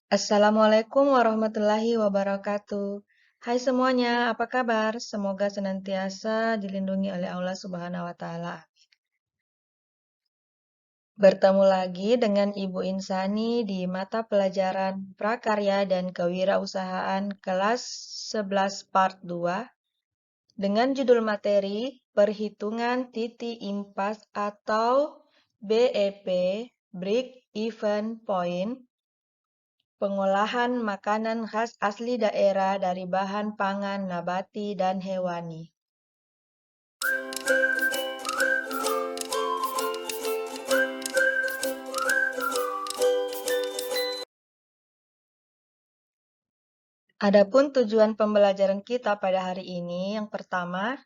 Assalamualaikum warahmatullahi wabarakatuh. Hai semuanya, apa kabar? Semoga senantiasa dilindungi oleh Allah Subhanahu wa Ta'ala. Bertemu lagi dengan Ibu Insani di mata pelajaran Prakarya dan Kewirausahaan kelas 11 part 2 dengan judul materi Perhitungan Titik Impas atau BEP Break Even Point. Pengolahan makanan khas asli daerah dari bahan pangan nabati dan hewani. Adapun tujuan pembelajaran kita pada hari ini, yang pertama,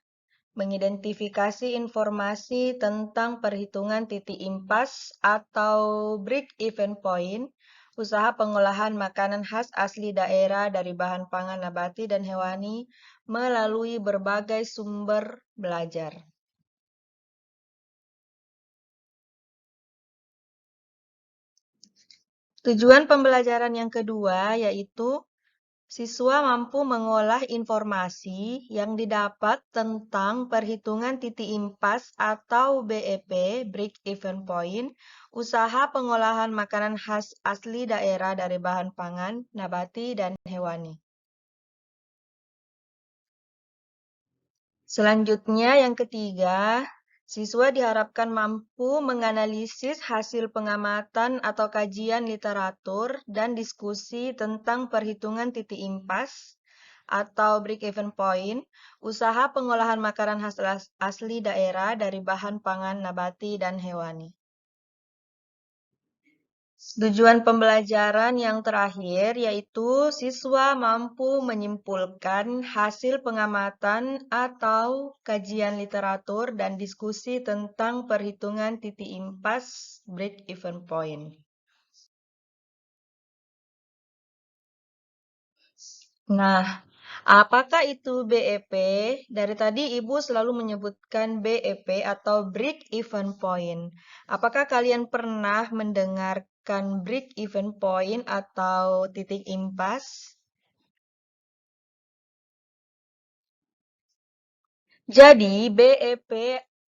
mengidentifikasi informasi tentang perhitungan titik impas atau break-even point, usaha pengolahan makanan khas asli daerah dari bahan pangan nabati dan hewani melalui berbagai sumber belajar. Tujuan pembelajaran yang kedua yaitu siswa mampu mengolah informasi yang didapat tentang perhitungan titik impas atau BEP, Break Even Point, usaha pengolahan makanan khas asli daerah dari bahan pangan, nabati, dan hewani. Selanjutnya, yang ketiga, siswa diharapkan mampu menganalisis hasil pengamatan atau kajian literatur dan diskusi tentang perhitungan titik impas atau break-even point, usaha pengolahan makanan khas asli daerah dari bahan pangan nabati dan hewani. Tujuan pembelajaran yang terakhir yaitu siswa mampu menyimpulkan hasil pengamatan atau kajian literatur dan diskusi tentang perhitungan titik impas break-even point. Nah, apakah itu BEP? Dari tadi Ibu selalu menyebutkan BEP atau Break Even Point. Apakah kalian pernah mendengarkan Break Even Point atau titik impas? Jadi, BEP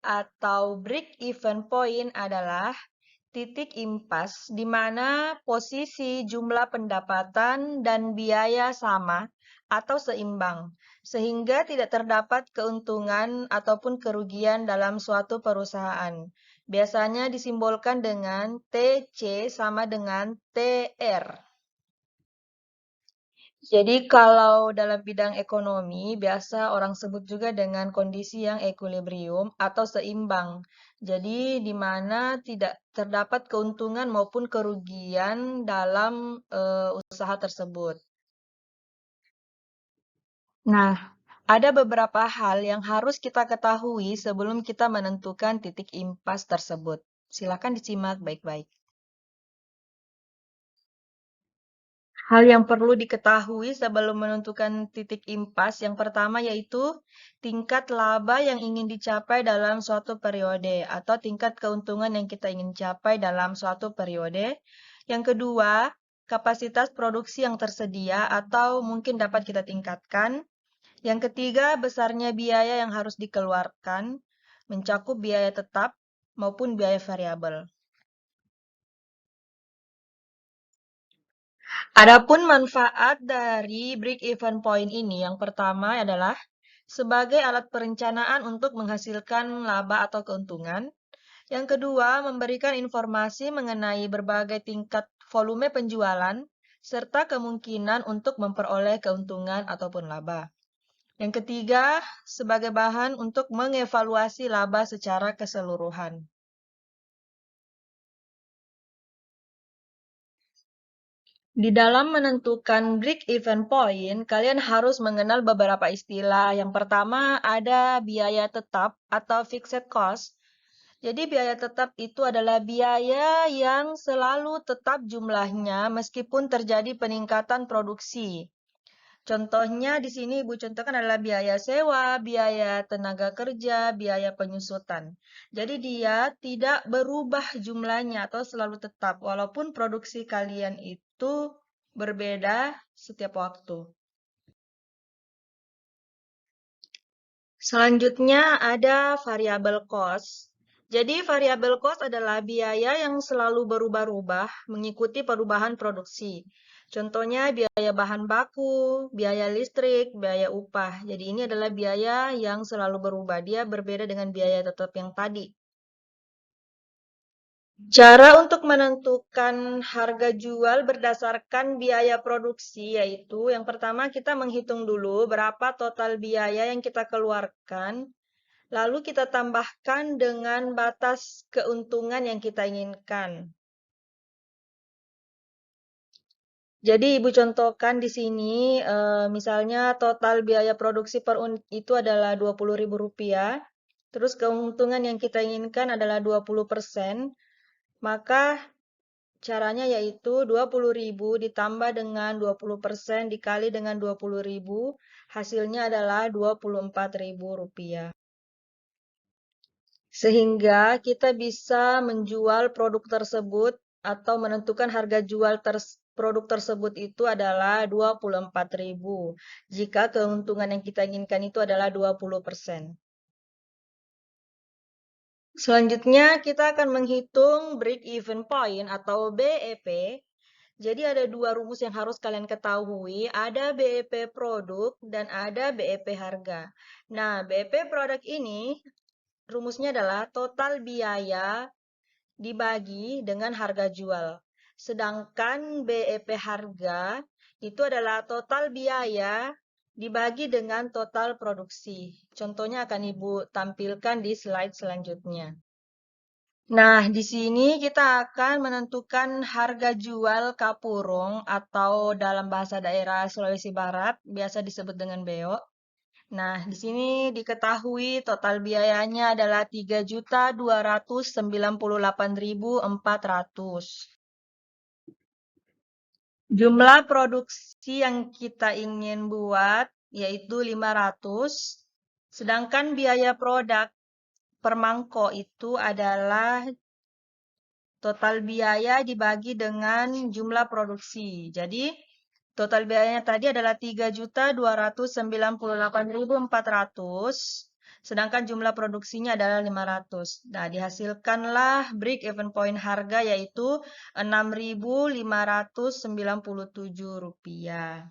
atau Break Even Point adalah titik impas di mana posisi jumlah pendapatan dan biaya sama atau seimbang, sehingga tidak terdapat keuntungan ataupun kerugian dalam suatu perusahaan. Biasanya disimbolkan dengan TC sama dengan TR. Jadi kalau dalam bidang ekonomi, biasa orang sebut juga dengan kondisi yang equilibrium atau seimbang. Jadi di mana tidak terdapat keuntungan maupun kerugian dalam usaha tersebut. Nah, ada beberapa hal yang harus kita ketahui sebelum kita menentukan titik impas tersebut. Silakan disimak baik-baik. Hal yang perlu diketahui sebelum menentukan titik impas yang pertama yaitu tingkat laba yang ingin dicapai dalam suatu periode atau tingkat keuntungan yang kita ingin capai dalam suatu periode. Yang kedua, kapasitas produksi yang tersedia atau mungkin dapat kita tingkatkan. Yang ketiga, besarnya biaya yang harus dikeluarkan, mencakup biaya tetap maupun biaya variabel. Adapun manfaat dari break-even point ini, yang pertama adalah sebagai alat perencanaan untuk menghasilkan laba atau keuntungan. Yang kedua, memberikan informasi mengenai berbagai tingkat volume penjualan, serta kemungkinan untuk memperoleh keuntungan ataupun laba. Yang ketiga, sebagai bahan untuk mengevaluasi laba secara keseluruhan. Di dalam menentukan break-even point, kalian harus mengenal beberapa istilah. Yang pertama ada biaya tetap atau fixed cost. Jadi biaya tetap itu adalah biaya yang selalu tetap jumlahnya meskipun terjadi peningkatan produksi. Contohnya di sini Ibu contohkan adalah biaya sewa, biaya tenaga kerja, biaya penyusutan. Jadi dia tidak berubah jumlahnya atau selalu tetap walaupun produksi kalian itu berbeda setiap waktu. Selanjutnya ada variabel cost. Jadi variabel cost adalah biaya yang selalu berubah-ubah mengikuti perubahan produksi. Contohnya biaya bahan baku, biaya listrik, biaya upah. Jadi ini adalah biaya yang selalu berubah. Dia berbeda dengan biaya tetap yang tadi. Cara untuk menentukan harga jual berdasarkan biaya produksi yaitu yang pertama kita menghitung dulu berapa total biaya yang kita keluarkan, lalu kita tambahkan dengan batas keuntungan yang kita inginkan. Jadi Ibu contohkan di sini, misalnya total biaya produksi per unit itu adalah Rp20.000, terus keuntungan yang kita inginkan adalah 20%, maka caranya yaitu 20.000 ditambah dengan 20% dikali dengan 20.000, hasilnya adalah Rp24.000. Sehingga kita bisa menjual produk tersebut atau menentukan harga jual produk tersebut itu adalah 24.000 jika keuntungan yang kita inginkan itu adalah 20%. Selanjutnya kita akan menghitung break-even point atau BEP. Jadi ada dua rumus yang harus kalian ketahui, ada BEP produk dan ada BEP harga. Nah, BEP produk ini rumusnya adalah total biaya dibagi dengan harga jual. Sedangkan BEP harga itu adalah total biaya dibagi dengan total produksi. Contohnya akan Ibu tampilkan di slide selanjutnya. Nah, di sini kita akan menentukan harga jual kapurung atau dalam bahasa daerah Sulawesi Barat biasa disebut dengan beo. Nah, di sini diketahui total biayanya adalah 3.298.400. Jumlah produksi yang kita ingin buat yaitu 500. Sedangkan biaya produk per mangkok itu adalah total biaya dibagi dengan jumlah produksi. Jadi, total biayanya tadi adalah 3.298.400, sedangkan jumlah produksinya adalah 500. Nah, dihasilkanlah break-even point harga yaitu Rp6.597.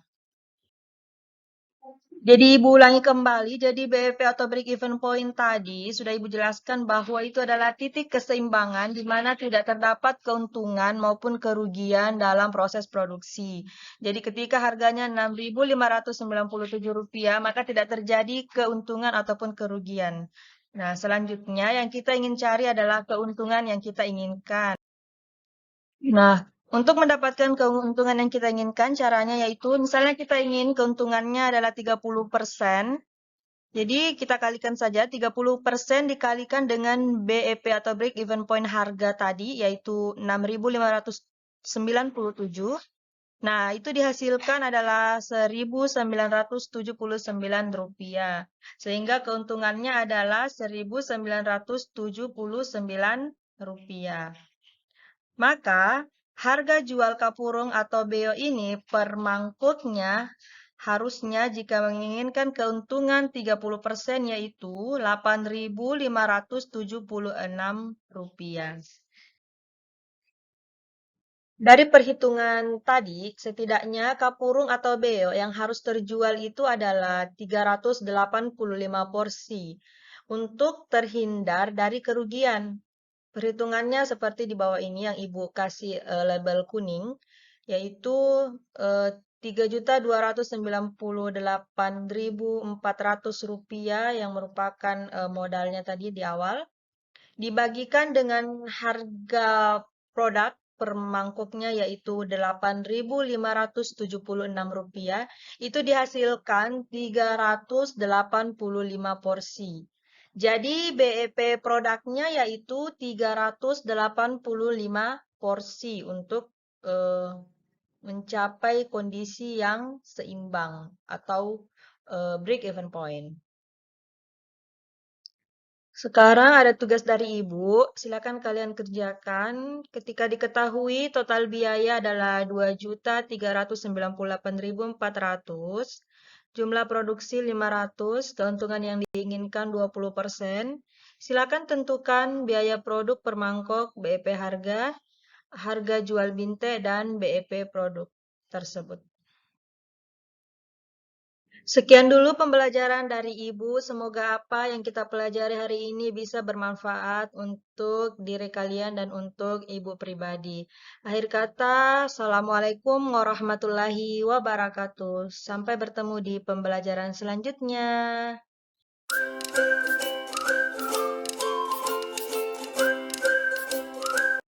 Jadi Ibu ulangi kembali, jadi BEP atau break even point tadi sudah Ibu jelaskan bahwa itu adalah titik keseimbangan di mana tidak terdapat keuntungan maupun kerugian dalam proses produksi. Jadi ketika harganya Rp6.597, maka tidak terjadi keuntungan ataupun kerugian. Nah, selanjutnya yang kita ingin cari adalah keuntungan yang kita inginkan. Nah, untuk mendapatkan keuntungan yang kita inginkan, caranya yaitu misalnya kita ingin keuntungannya adalah 30%. Jadi kita kalikan saja 30% dikalikan dengan BEP atau break even point harga tadi, yaitu 6.597. Nah, itu dihasilkan adalah Rp1.979. Sehingga keuntungannya adalah Rp1.979. Maka, harga jual kapurung atau beo ini per mangkuknya harusnya jika menginginkan keuntungan 30% yaitu Rp8.576. Dari perhitungan tadi, setidaknya kapurung atau beo yang harus terjual itu adalah 385 porsi untuk terhindar dari kerugian. Perhitungannya seperti di bawah ini yang Ibu kasih label kuning, yaitu 3.298.400 rupiah yang merupakan modalnya tadi di awal, dibagikan dengan harga produk per mangkuknya yaitu Rp8.576, itu dihasilkan 385 porsi. Jadi BEP produknya yaitu 385 porsi untuk mencapai kondisi yang seimbang atau break even point. Sekarang ada tugas dari Ibu, silakan kalian kerjakan. Ketika diketahui total biaya adalah 2.398.400, jumlah produksi 500, keuntungan yang diinginkan 20%. Silakan tentukan biaya produk per mangkok, BEP harga, harga jual binte, dan BEP produk tersebut. Sekian dulu pembelajaran dari Ibu. Semoga apa yang kita pelajari hari ini bisa bermanfaat untuk diri kalian dan untuk Ibu pribadi. Akhir kata, Assalamualaikum warahmatullahi wabarakatuh. Sampai bertemu di pembelajaran selanjutnya.